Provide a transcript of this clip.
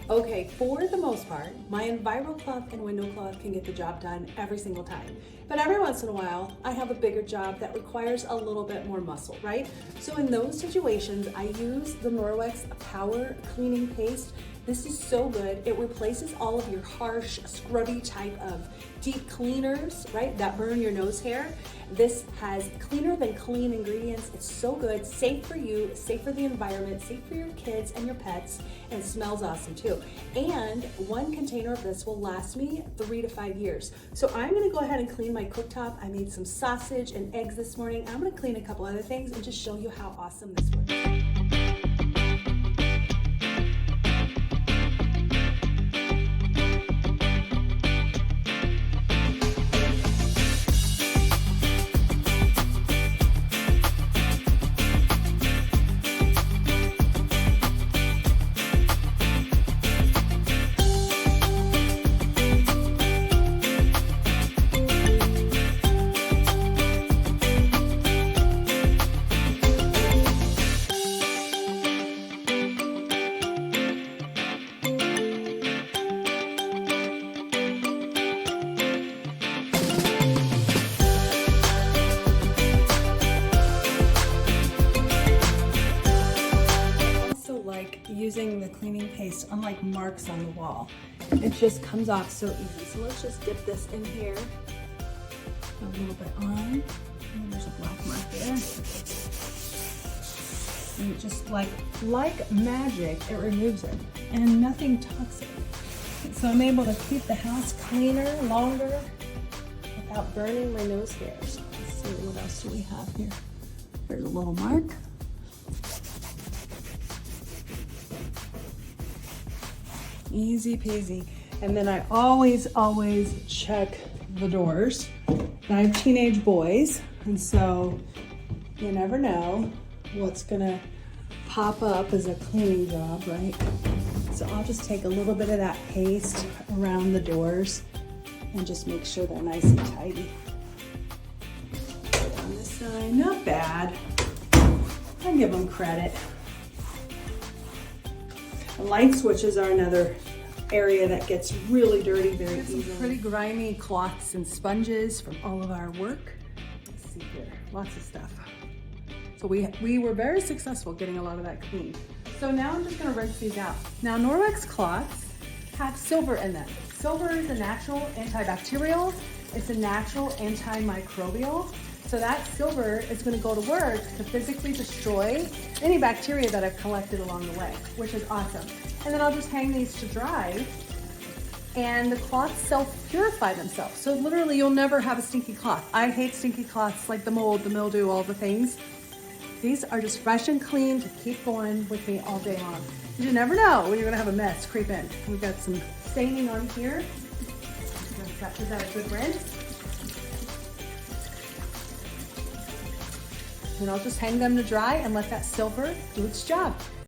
Okay, for the most part, my Envirocloth and window cloth can get the job done every single time. But every once in a while, I have a bigger job that requires a little bit more muscle, right? So in those situations, I use the Norwex Power Cleaning Paste. This is so good. It replaces all of your harsh, scrubby type of deep cleaners, right, that burn your nose hair. This has cleaner than clean ingredients. It's so good, safe for you, safe for the environment, safe for your kids and your pets, and it smells awesome too. And one container of this will last me 3 to 5 years. So I'm gonna go ahead and clean my cooktop. I made some sausage and eggs this morning. I'm gonna clean a couple other things and just show you how awesome this works. Using the cleaning paste, unlike marks on the wall, it just comes off so easy. So let's just dip this in here a little bit on. And there's a black mark there. And it just like magic, it removes it, and nothing toxic. So I'm able to keep the house cleaner longer without burning my nose hairs. Let's see, what else do we have here? There's a little mark. Easy peasy. And then I always check the doors. I have teenage boys, and so you never know what's gonna pop up as a cleaning job, right? So I'll just take a little bit of that paste around the doors and just make sure they're nice and tidy. On this side, not bad. I give them credit. Light switches are another area that gets really dirty very easily. Some pretty grimy cloths and sponges from all of our work. Let's see here, lots of stuff. So we were very successful getting a lot of that clean. So now I'm just gonna rinse these out. Now Norwex cloths have silver in them. Silver is a natural antibacterial, it's a natural antimicrobial. So that silver is going to go to work to physically destroy any bacteria that I've collected along the way, which is awesome. And then I'll just hang these to dry, and the cloths self-purify themselves. So literally you'll never have a stinky cloth. I hate stinky cloths, like the mold, the mildew, all the things. These are just fresh and clean to keep going with me all day long. You never know when you're going to have a mess creep in. We've got some staining on here. Is that a good rinse? And I'll just hang them to dry and let that silver do its job.